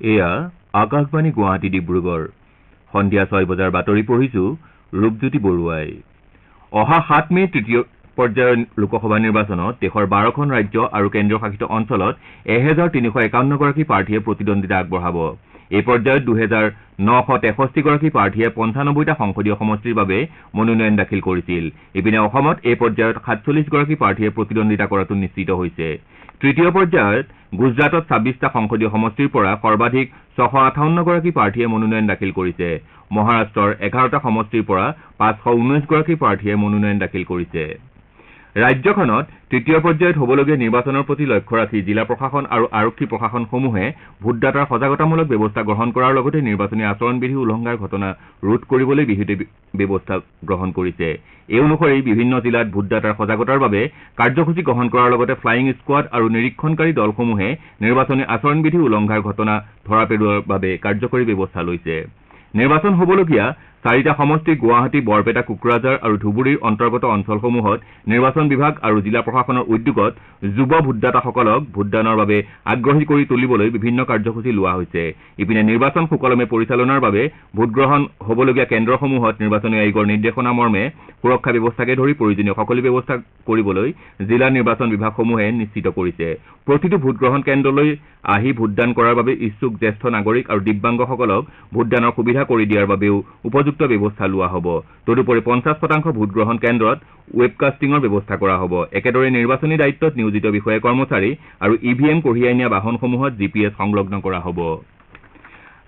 এয়া আকাশবাণী গুৱাহাটী ডিব্ৰুগড় সন্ধিয়া 6 বজাৰ বাতৰি পঢ়িছো ৰূপজ্যোতি বৰুৱাই অহা 7 মে তৃতীয় পৰ্যায়ৰ লোকসভা নিৰ্বাচনত দেশৰ 12খন ৰাজ্য আৰু কেন্দ্ৰীয় শাসিত অঞ্চলত 1351 গৰাকী প্ৰাৰ্থীয়ে প্ৰতিদ্বন্দ্বিতা আগবঢ়াব এই পৰ্যায়ত 2963 গৰাকী প্ৰাৰ্থীয়ে 95টা সংসদীয় সমষ্টিৰ বাবে মনোনয়ন দাখিল কৰিছিল ইপিনে অসমত এই পৰ্যায়ত 47 গৰাকী প্ৰাৰ্থীয়ে প্ৰতিদ্বন্দ্বিতা কৰাটো নিশ্চিত হৈছে তৃতীয় পৰ্যায়ত গুজৰাটত 26টা সংসদীয় সমষ্টিৰ পৰা সৰ্বাধিক 658 গৰাকী প্ৰাৰ্থীয়ে মনোনয়ন দাখিল কৰিছে মহাৰাষ্ট্ৰৰ 11টা সমষ্টিৰ পৰা 519 গৰাকী প্ৰাৰ্থীয়ে মনোনয়ন দাখিল কৰিছে ৰাজ্যখনত তৃতীয় পৰ্যায়ত হ'বলগীয়া নিৰ্বাচনৰ প্ৰতি লক্ষ্য ৰাখি জিলা প্ৰশাসন আৰু আৰক্ষী প্ৰশাসনসমূহে ভোটদাতাৰ সজাগতামূলক ব্যৱস্থা গ্ৰহণ কৰাৰ লগতে নিৰ্বাচনী আচৰণবিধি উলংঘাৰ ঘটনা ৰোধ কৰিবলৈ বিহিত ব্যৱস্থা গ্ৰহণ কৰিছে এই অনুসৰি বিভিন্ন জিলাত ভোটদাতাৰ সজাগতাৰ বাবে কাৰ্যসূচী গ্ৰহণ কৰাৰ লগতে ফ্লাইং স্কোৱাড আৰু নিৰীক্ষণকাৰী দলসমূহে নিৰ্বাচনী আচৰণবিধি উলংঘাৰ ঘটনা ধৰা পেলোৱাৰ বাবে কাৰ্যকৰী ব্যৱস্থা লৈছে নিৰ্বাচন হ'বলগীয়া 4টা সমষ্টি গুৱাহাটী বৰপেটা কোকৰাঝাৰ আৰু ধুবুৰীৰ অন্তৰ্গত অঞ্চলসমূহত নিৰ্বাচন বিভাগ আৰু জিলা প্ৰশাসনৰ উদ্যোগত যুৱ ভোটদাতাসকলক ভোটদানৰ বাবে আগ্ৰহী কৰি তুলিবলৈ বিভিন্ন কাৰ্যসূচী লোৱা হৈছে ইপিনে নিৰ্বাচন সুকলমে পৰিচালনাৰ বাবে ভোটগ্ৰহণ হ'বলগীয়া কেন্দ্ৰসমূহত নিৰ্বাচনী আয়োগৰ নিৰ্দেশনা মৰ্মে সুৰক্ষা ব্যৱস্থাকে ধৰি প্ৰয়োজনীয় সকলো ব্যৱস্থা কৰিবলৈ জিলা নিৰ্বাচন বিভাগসমূহে নিশ্চিত কৰিছে প্ৰতিটো ভোটগ্ৰহণ কেন্দ্ৰলৈ আহি ভোটদান কৰাৰ বাবে ইচ্ছুক জ্যেষ্ঠ নাগৰিক আৰু দিব্যাংগসকলক ভোটদানৰ সুবিধা কৰি দিয়াৰ বাবেও উপযুক্ত ব্যৱস্থা লোৱা হ'ব তদুপৰি 50% ভোটগ্ৰহণ কেন্দ্ৰত ৱেবকাষ্টিঙৰ ব্যৱস্থা কৰা হ'ব একেদৰে নিৰ্বাচনী দায়িত্বত নিয়োজিত বিষয়া কৰ্মচাৰী আৰু ইভিএম কঢ়িয়াই নিয়া বাহনসমূহত জিপিএছ সংলগ্ন কৰা হ'ব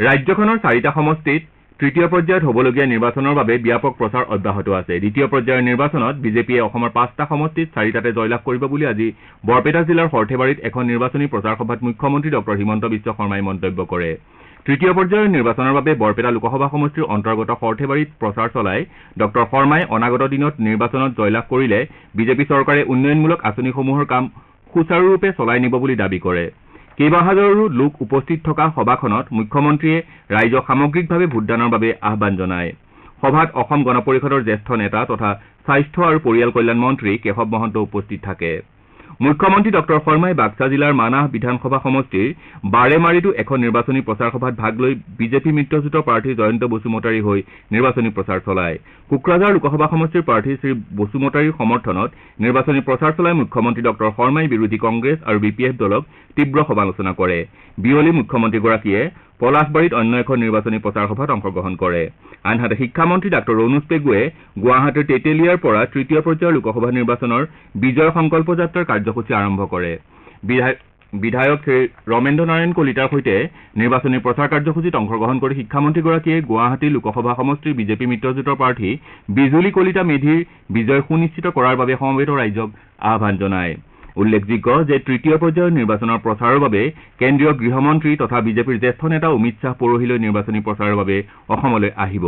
ৰাজ্যখনৰ 4টা সমষ্টিত তৃতীয় পৰ্যায়ত হ'বলগীয়া নিৰ্বাচনৰ বাবে ব্যাপক প্ৰচাৰ অব্যাহত আছে দ্বিতীয় পৰ্যায়ৰ নিৰ্বাচনত বিজেপিয়ে অসমৰ 5টা সমষ্টিত 4টাতে জয়লাভ কৰিব বুলি আজি বৰপেটা জিলাৰ সৰ্থেবাৰীত এখন নিৰ্বাচনী প্ৰচাৰ সভাত মুখ্যমন্ত্ৰী ডক্টৰ হিমন্ত বিশ্ব শৰ্মাই মন্তব্য কৰে তৃতীয় পৰ্যায়ৰ নিৰ্বাচনৰ বাবে বৰপেটা লোকসভা সমষ্টিৰ অন্তৰ্গত সৰ্থেবাৰীত প্ৰচাৰ চলাই ডক্টৰ শৰ্মাই অনাগত দিনত নিৰ্বাচনত জয়লাভ কৰিলে বিজেপি চৰকাৰে উন্নয়নমূলক আঁচনিসমূহৰ কাম সুচাৰুৰূপে চলাই নিব বুলি দাবী কৰে কেইবাহাজাৰো লোক উপস্থিত থকা সভাখনত মুখ্যমন্ত্ৰীয়ে ৰাইজক সামগ্ৰিকভাৱে ভোটদানৰ বাবে আহ্বান জনায় সভাত অসম গণ পৰিষদৰ জ্যেষ্ঠ নেতা তথা স্বাস্থ্য আৰু পৰিয়াল কল্যাণ মন্ত্ৰী কেশৱ মহন্ত উপস্থিত থাকে মুখ্যমন্ত্ৰী ডক্টৰ শৰ্মাই বাক্সা জিলাৰ মানাহ বিধানসভা সমষ্টিৰ বাৰেমাৰীতো এখন নিৰ্বাচনী প্ৰচাৰ সভাত ভাগ লৈ বিজেপি মিত্ৰজোঁটৰ প্ৰাৰ্থী জয়ন্ত বসুমতাৰীৰ হৈ নিৰ্বাচনী প্ৰচাৰ চলায় কোকৰাঝাৰ লোকসভা সমষ্টিৰ প্ৰাৰ্থী শ্ৰী বসুমতাৰীৰ সমৰ্থনত নিৰ্বাচনী প্ৰচাৰ চলাই মুখ্যমন্ত্ৰী ডক্টৰ শৰ্মাই বিৰোধী কংগ্ৰেছ আৰু বিপিএফ দলক তীব্ৰ সমালোচনা কৰে বিয়লি মুখ্যমন্ত্ৰীগৰাকীয়ে পলাশবাৰীত অন্য এখন নিৰ্বাচনী প্ৰচাৰ সভাত অংশগ্ৰহণ কৰে আনহাতে শিক্ষামন্ত্ৰী ডাঃ ৰণোজ পেগুৱে গুৱাহাটীৰ তেতেলিয়াৰ পৰা তৃতীয় পৰ্যায়ৰ লোকসভা নিৰ্বাচনৰ বিজয় সংকল্প যাত্ৰাৰ কাৰ্যসূচী আৰম্ভ কৰে বিধায়ক শ্ৰী ৰমেন্দ্ৰ নাৰায়ণ কলিতাৰ সৈতে নিৰ্বাচনী প্ৰচাৰ কাৰ্যসূচীত অংশগ্ৰহণ কৰি শিক্ষামন্ত্ৰীগৰাকীয়ে গুৱাহাটী লোকসভা সমষ্টিৰ বিজেপি মিত্ৰজোঁটৰ প্ৰাৰ্থী বিজুলী কলিতা মেধিৰ বিজয় সুনিশ্চিত কৰাৰ বাবে সমবেত ৰাইজক আহ্বান জনায় উল্লেখযোগ্য যে তৃতীয় পৰ্যায়ৰ নিৰ্বাচনৰ প্ৰচাৰৰ বাবে কেন্দ্ৰীয় গৃহমন্ত্ৰী তথা বিজেপিৰ জ্যেষ্ঠ নেতা অমিত শ্বাহ পৰহিলৈ নিৰ্বাচনী প্ৰচাৰৰ বাবে অসমলৈ আহিব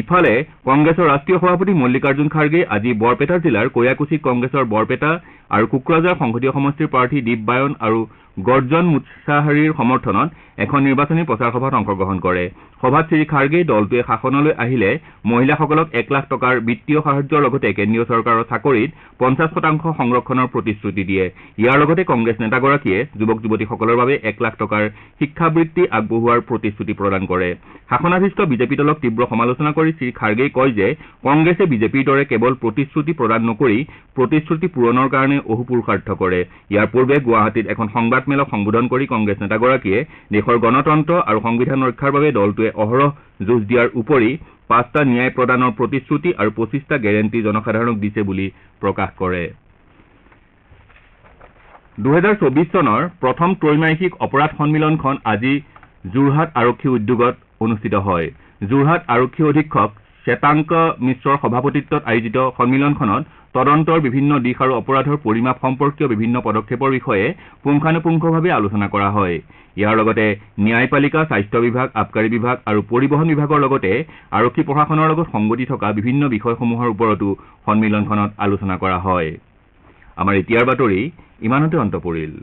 ইফালে কংগ্ৰেছৰ ৰাষ্ট্ৰীয় সভাপতি মল্লিকাৰ্জুন খাৰ্গে আজি বৰপেটা জিলাৰ কৈয়াকুছিত কংগ্ৰেছৰ বৰপেটা আৰু কোকৰাঝাৰ সংসদীয় সমষ্টিৰ প্ৰাৰ্থী দীপ বায়ন আৰু গৰ্জন মুছাহাৰীৰ সমৰ্থনত এখন নিৰ্বাচনী প্ৰচাৰ সভাত অংশগ্ৰহণ কৰে সভাত শ্ৰী খাৰ্গেই দলটোৱে শাসনলৈ আহিলে মহিলাসকলক 1 লাখ টকাৰ বিত্তীয় সাহায্যৰ লগতে কেন্দ্ৰীয় চৰকাৰৰ চাকৰিত 50% সংৰক্ষণৰ প্ৰতিশ্ৰুতি দিয়ে ইয়াৰ লগতে কংগ্ৰেছ নেতাগৰাকীয়ে যুৱক যুৱতীসকলৰ বাবে 1 লাখ টকাৰ শিক্ষাবৃত্তি আগবঢ়োৱাৰ প্ৰতিশ্ৰুতি প্ৰদান কৰে শাসনাধিষ্ঠ বিজেপি দলক তীব্ৰ সমালোচনা কৰি শ্ৰী খাৰ্গেই কয় যে কংগ্ৰেছে বিজেপিৰ দৰে কেৱল প্ৰতিশ্ৰুতি প্ৰদান নকৰি প্ৰতিশ্ৰুতি পূৰণৰ কাৰণে অহোপুৰুষাৰ্থ কৰে ইয়াৰ পূৰ্বে গুৱাহাটীত এখন সংবাদমেলক সম্বোধন কৰি কংগ্ৰেছ নেতাগৰাকীয়ে দেশৰ গণতন্ত্ৰ আৰু সংবিধান ৰক্ষাৰ বাবে দলটোৱে অহৰহ যুঁজ দিয়াৰ উপৰি 5টা ন্যায় প্ৰদানৰ প্ৰতিশ্ৰুতি আৰু 25টা গেৰেণ্টি জনসাধাৰণক দিছে বুলি প্ৰকাশ কৰে 2024 চনৰ প্ৰথম ত্ৰৈমাসিক অপৰাধ সন্মিলনখন আজি যোৰহাট আৰক্ষী উদ্যোগত অনুষ্ঠিত হয় যোৰহাট আৰক্ষী অধীক্ষক শ্বেতাংক মিশ্ৰৰ সভাপতিত্বত আয়োজিত সন্মিলনখনত তদন্তৰ বিভিন্ন দিশ আৰু অপৰাধৰ পৰিমাপ সম্পৰ্কীয় বিভিন্ন পদক্ষেপৰ বিষয়ে পুংখানুপুংখভাৱে আলোচনা কৰা হয় ইয়াৰ লগতে ন্যায়পালিকা স্বাস্থ্য বিভাগ আবকাৰী বিভাগ আৰু পৰিবহণ বিভাগৰ লগতে আৰক্ষী প্ৰশাসনৰ লগত সংগতি থকা বিভিন্ন বিষয়সমূহৰ ওপৰতো সন্মিলনখনত আলোচনা কৰা হয় আমাৰ এতিয়াৰ বাতৰি ইমানতে অন্ত পৰিল